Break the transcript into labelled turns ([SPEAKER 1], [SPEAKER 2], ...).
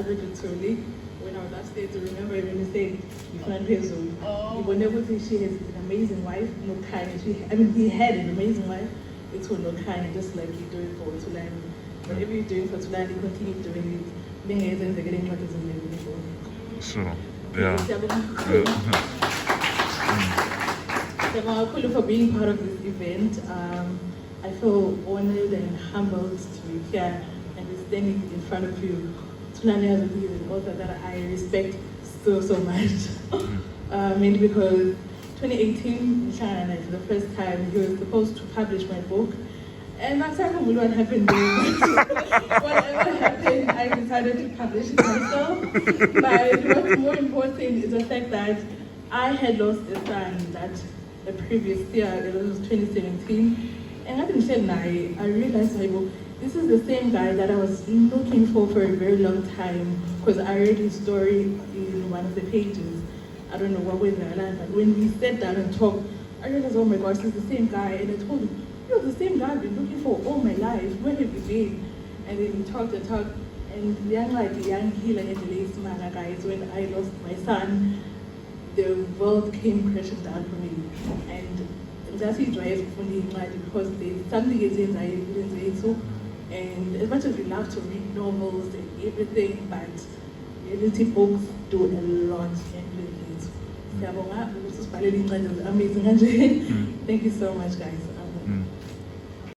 [SPEAKER 1] heard it solely when I was upstairs. I remember when you said Emihle Phelo.
[SPEAKER 2] Oh.
[SPEAKER 1] You never think she has an amazing wife, no kind. He had an amazing wife. It's for no kind, just like you're doing for Thulani. Whatever you're doing for Thulani, continue doing it.
[SPEAKER 3] Sure. Yeah.
[SPEAKER 1] Thank you for being part of this event. I feel honored and humbled to be here and be standing in front of you. Thulani is an author that I respect so much. Mainly because 2018, for the first time, he was supposed to publish my book. And that's not what happened there. Whatever happened, I decided to publish it myself. But what's more important is the fact that I had lost a son that the previous year, it was 2017. And I didn't say I realized this is the same guy that I was looking for a very long time, because I read his story in one of the pages. I don't know what was that, but when we sat down and talked, I realized, oh my gosh, he's the same guy. And I told him, you're the same guy I've been looking for all my life. Where have you been? And then we talked, and the young healer in the last man, guys, when I lost my son, the world came crashing down for me. And that's his drive for me, because there's something is in I didn't say so. And as much as we love to read novels and everything, but reality books do a lot in things. Amazing. Thank you so much, guys.